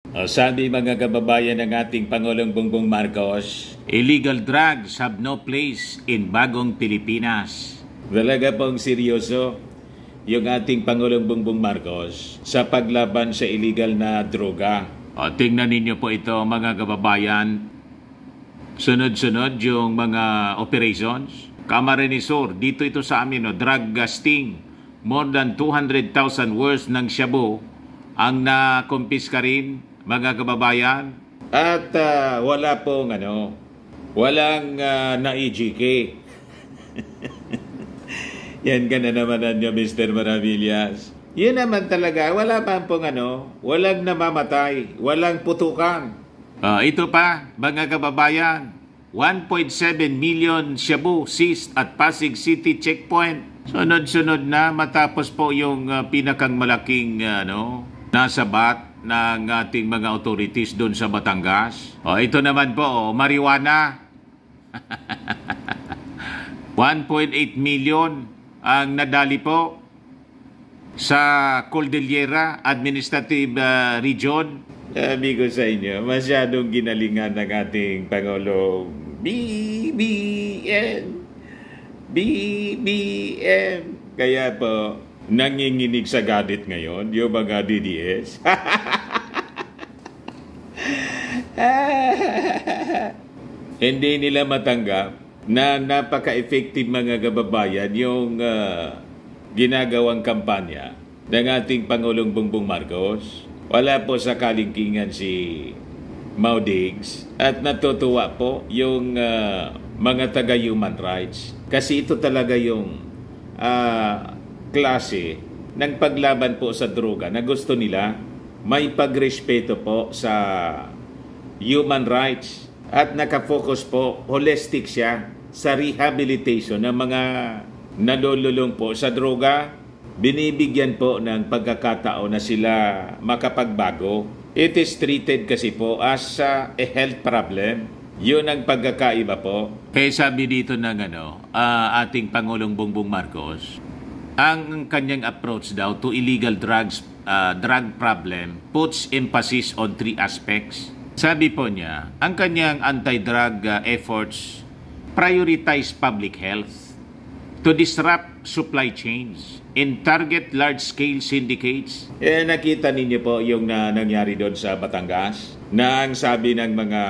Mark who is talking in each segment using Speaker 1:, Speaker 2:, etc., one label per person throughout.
Speaker 1: Sabi mga kababayan ng ating Pangulong Bongbong Marcos, illegal drugs have no place in bagong Pilipinas. Talaga pong seryoso yung ating Pangulong Bongbong Marcos sa paglaban sa illegal na droga. Tingnan ninyo po ito mga kababayan. Sunod-sunod yung mga operations. Camarines Sur, dito ito sa amin, drug sting. More than 200,000 worth ng shabu ang nakumpiska rin mga kababayan. At wala pong walang na-EGK. Yan ka na naman nyo, Mr. Maravillas. Yun naman talaga, wala pa pong walang namamatay, walang putukan. Ito pa, mga kababayan, 1.7 million shabu seized at Pasig City checkpoint. Sunod-sunod na matapos po yung pinakang malaking nasa bat ng ating mga authorities doon sa Batangas. Ito naman po, marijuana. 1.8 million ang nadali po sa Cordillera Administrative Region. Sabi ko sa inyo, masyadong ginalingan ng ating Pangulong BBM. Kaya po, nanginginig sa gadit ngayon, yung mga DDS. Hindi nila matanggap na napaka-effective mga kababayan yung ginagawang kampanya ng ating Pangulong Bongbong Marcos. Wala po sa kalingkingan si Maudigs at natutuwa po yung mga taga-human rights. Kasi ito talaga yung klase ng paglaban po sa droga na gusto nila. May pagrespeto po sa human rights at nakafocus po, holistic siya sa rehabilitation ng mga nalululong po sa droga. Binibigyan po ng pagkakataon na sila makapagbago. It is treated kasi po as a health problem. Yun ang pagkakaiba po. Kaya sabi dito ng ating Pangulong Bongbong Marcos, ang kanyang approach daw to illegal drug problem puts emphasis on 3 aspects. Sabi po niya, ang kanyang anti-drug efforts prioritize public health to disrupt supply chains and target large-scale syndicates. Nakita ninyo po yung nangyari doon sa Batangas na ang sabi ng mga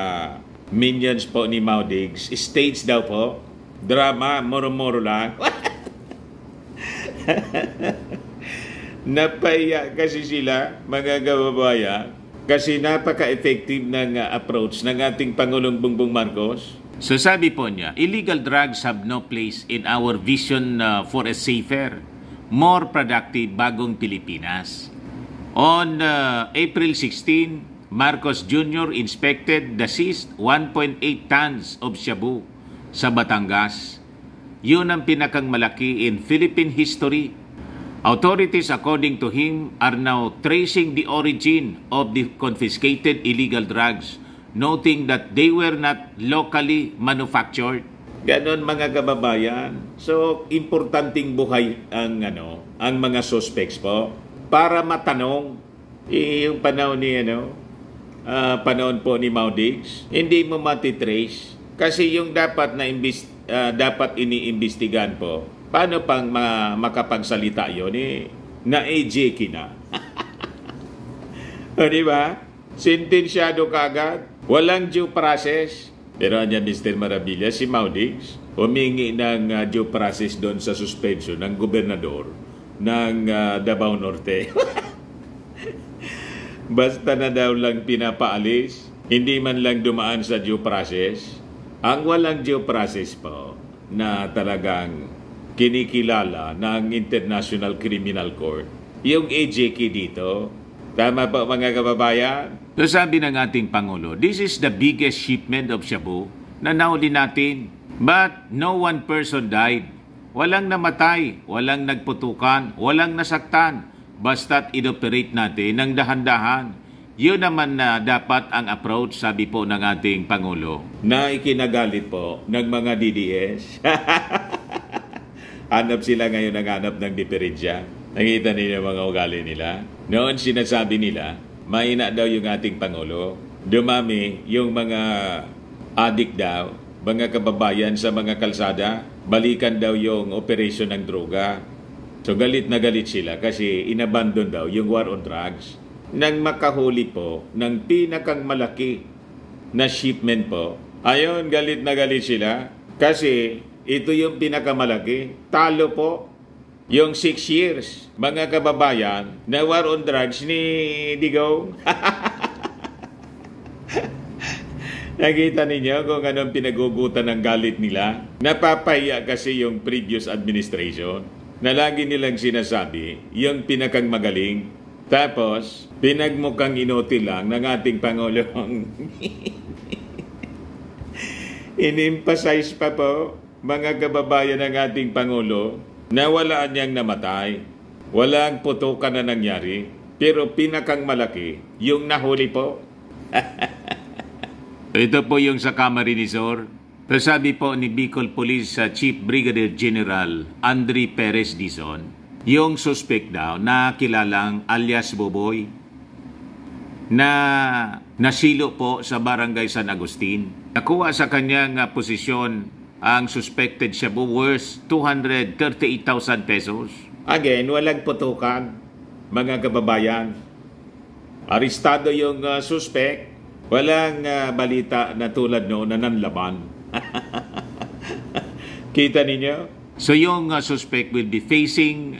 Speaker 1: minions po ni Maudigs, stage daw po, drama, moro-moro lang. Napaya kasi sila, mga kababayan, kasi napaka-effective ng approach ng ating Pangulong Bongbong Marcos. So sabi po niya, illegal drugs have no place in our vision for a safer, more productive bagong Pilipinas. On April 16, Marcos Jr. inspected the seized 1.8 tons of shabu sa Batangas. Yun ang pinakang malaki in Philippine history. Authorities, according to him, are now tracing the origin of the confiscated illegal drugs, noting that they were not locally manufactured. Ganon mga kababayan. So, importanteng buhay ang mga suspects po para matanong yung panahon ni panahon po ni Maudigs, hindi mo matitrace kasi yung dapat dapat iniimbestigahan po. Paano pang makapagsalita yun na-EJK na. O diba? Sentensyado kagad. Walang due process. Pero andyan Mr. Maravillas, si Maudigs, humingi ng due process doon sa suspension ng gobernador ng Davao Norte. Basta na daw lang pinapaalis, hindi man lang dumaan sa due process. Ang walang due process po na talagang kinikilala ng International Criminal Court, yung EJK dito. Tama po mga kababayan? So sabi ng ating Pangulo, this is the biggest shipment of shabu na nahuli natin. But no one person died. Walang namatay, walang nagputukan, walang nasaktan. Basta't inoperate natin ng dahan-dahan. Yun naman na dapat ang approach, sabi po ng ating Pangulo. Na ikinagalit po ng mga DDS. Hanap sila ngayon ng hanap ng diferensya. Nakita niyo mga ugali nila. Noon sinasabi nila, mahina daw yung ating Pangulo. Dumami yung mga adik daw, mga kababayan sa mga kalsada, balikan daw yung operasyon ng droga. So galit na galit sila kasi inabandon daw yung war on drugs. Nang makahuli po ng pinakang malaki na shipment po, ayon galit na galit sila kasi ito yung pinakamalaki. Talo po yung 6 years, mga kababayan, na war on drugs ni Digong. Nakita ninyo kung anong pinagugutan ng galit nila? Napapahiya kasi yung previous administration na lagi nilang sinasabi yung pinakang magaling. Tapos, pinagmukhang inutil lang ng ating Pangulong. In-emphasize pa po, mga kababayan ng ating Pangulo, na wala niyang namatay. Walang putukan na nangyari. Pero pinakang malaki, yung nahuli po. Ito po yung sa Camarines Sur. Sabi po ni Bicol Police Chief Brigadier General Andre Perez Dizon, yung suspect daw na kilalang alias Boboy na nasilo po sa Barangay San Agustin. Nakuha sa kanyang posisyon ang suspected shabu worth 238,000 pesos. Again, walang putukan, mga kababayan. Arestado yung suspect. Walang balita na tulad noon na nanlaban. Kita ninyo? So yung suspect will be facing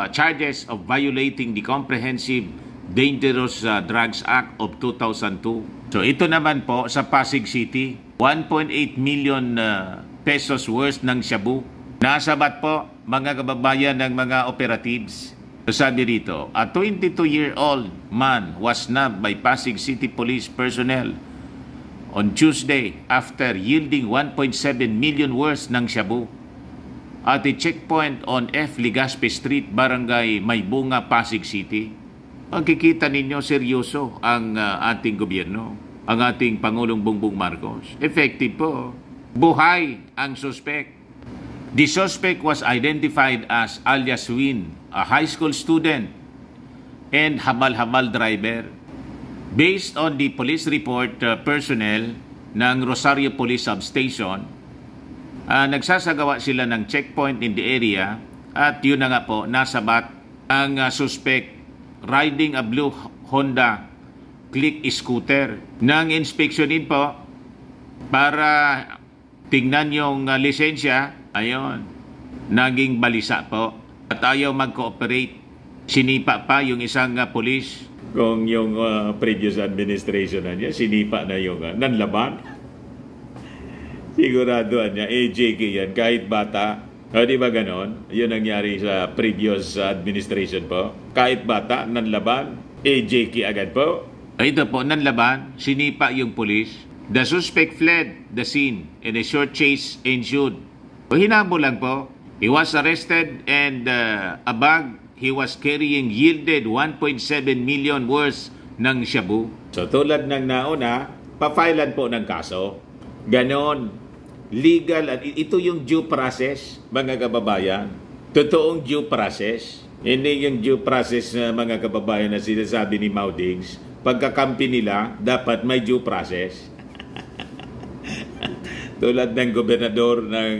Speaker 1: charges of violating the Comprehensive Dangerous Drugs Act of 2002. So ito naman po sa Pasig City, 1.8 million pesos worth ng shabu. Nasabat po mga kababayan ng mga operatives. So sabi rito, a 22-year-old man was nabbed by Pasig City Police personnel on Tuesday after yielding 1.7 million worth ng shabu at a checkpoint on F. Legazpi Street, Barangay Maybunga, Pasig City. Makikita ninyo seryoso ang ating gobyerno, ang ating Pangulong Bongbong Marcos. Effective po. Buhay ang suspect. The suspect was identified as alias Win, a high school student and habal-habal driver. Based on the police report personnel ng Rosario Police Substation, nagsasagawa sila ng checkpoint in the area at yun na nga po, nasabat ang suspect riding a blue Honda Click scooter. Nang inspeksyonin po para tingnan yung lisensya, ayun, naging balisa po at ayaw mag-cooperate. Sinipa pa yung isang police. Kung yung previous administration na niya, sinipa na yung nanlaban. Siguraduhan niya, AJK yan, kahit bata. Di ba ganon? Yun nangyari sa previous administration po. Kahit bata, nanlaban, AJK agad po. Ito po, nanlaban, sinipa yung police. The suspect fled the scene and a short chase ensued. Hinabo lang po. He was arrested and a bag he was carrying yielded 1.7 million worth ng shabu. So tulad ng nauna, pa-filean po ng kaso. Ganon. Legal. At ito yung due process, mga kababayan. Totoong due process. Hindi yung due process na mga kababayan na sinasabi ni Maudings. Pagkakampi nila, dapat may due process. Tulad ng gobernador ng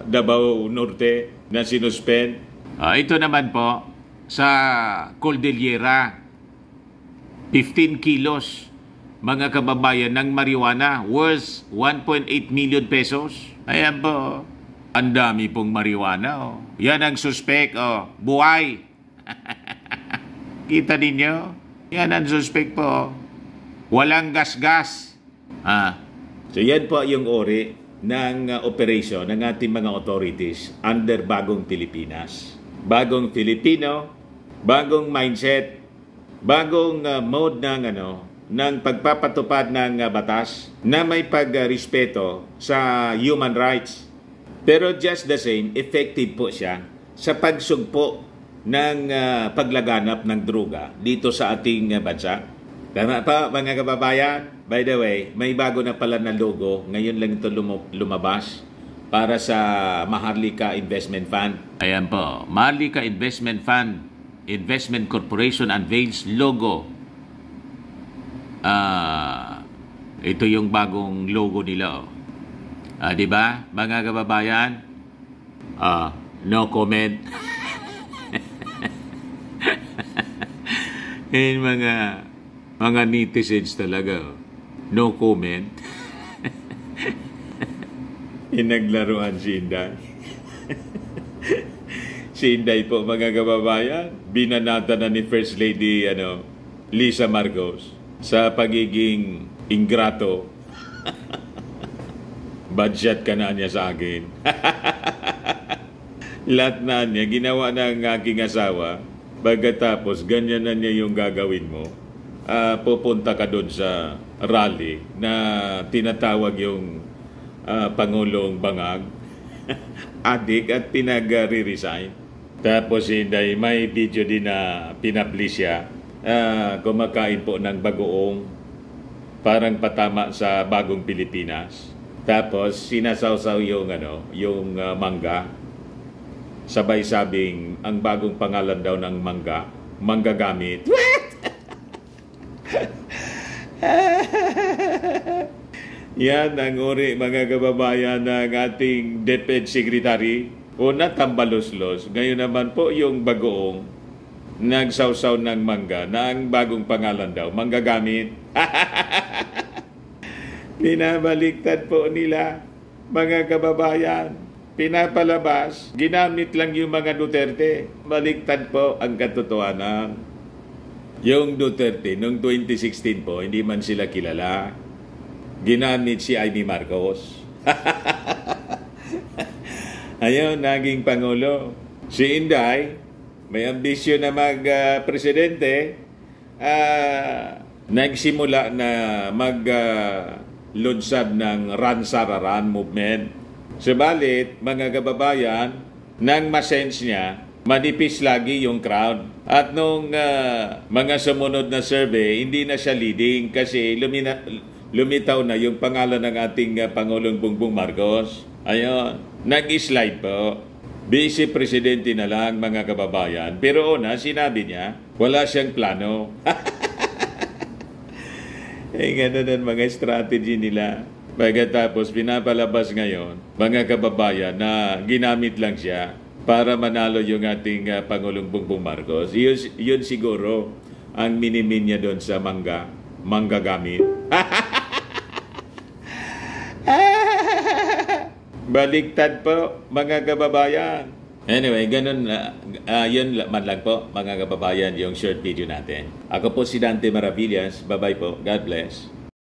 Speaker 1: Davao Norte na sinuspend. Ito naman po sa Cordillera, 15 kilos mga kababayan ng marijuana worth 1.8 million pesos. Ayan po, ang dami pong marijuana. Oh. Yan ang suspect, buhay. Kita ninyo? Yan ang suspect po. Walang gas-gas. So yan po yung ori ng operation ng ating mga authorities under Bagong Pilipinas. Bagong Filipino, bagong mindset, bagong mode ng pagpapatupad ng batas na may pagrespeto sa human rights. Pero just the same, effective po siya sa pagsugpo ng paglaganap ng droga dito sa ating bansa. Tama pa mga kababayan? By the way, may bago na pala na logo. Ngayon lang ito lumabas para sa Maharlika Investment Fund. Ayan po, Maharlika Investment Fund, Investment Corporation unveils logo Ito yung bagong logo nila. Oh. Di ba, mga kababayan? No comment. Yung mga netizens talaga. Oh. No comment. Inaglaruan si Inday. Si Inday po, mga kababayan, binanata na ni First Lady Lisa Marcos sa pagiging ingrato. Budget ka na niya sa akin. Lahat na niya, ginawa ng aking asawa. Pagkatapos, ganyan na niya yung gagawin mo. Pupunta ka doon sa rally na tinatawag yung Pangulong Bangag. Adik at pinag-re-resign. Tapos hindi, may video din na pinablis siya. Kumakain po ng bagoong. Parang patama sa bagong Pilipinas. Tapos sinasawsaw yung mangga. Sabay sabing ang bagong pangalan daw ng mangga, manggagamit. Yan ang uri, mga kababayan, ng ating DepEd Secretary. Una, tambalos-los. Ngayon naman po yung bagoong nagsawsaw ng mangga na ang bagong pangalan daw, manggagamit. Pinabaliktad po nila, mga kababayan. Pinapalabas, ginamit lang yung mga Duterte. Baliktad po ang katotohanan. Yung Duterte, noong 2016 po, hindi man sila kilala. Ginamit si Amy Marcos. Ayun, naging Pangulo. Si Inday, may ambisyon na mag-presidente, nagsimula na mag-lunsad ng Run Sararan movement. Subalit, mga kababayan, nang masense niya, manipis lagi yung crowd. At nung mga sumunod na survey, hindi na siya leading kasi lumitaw na yung pangalan ng ating Pangulong Bongbong Marcos. Ayun, nag-slide po. Vice Presidente na lang, mga kababayan. Pero una, sinabi niya, wala siyang plano. Gano'n ang mga strategy nila. Pagkatapos, pinapalabas ngayon, mga kababayan, na ginamit lang siya para manalo yung ating Pangulong Bongbong Marcos. Yun siguro ang minimin niya doon sa manggagamit. Baliktad po, mga kababayan. Anyway, ganun, yun man lang po, mga kababayan, yung short video natin. Ako po si Dante Maravillas. Bye-bye po. God bless.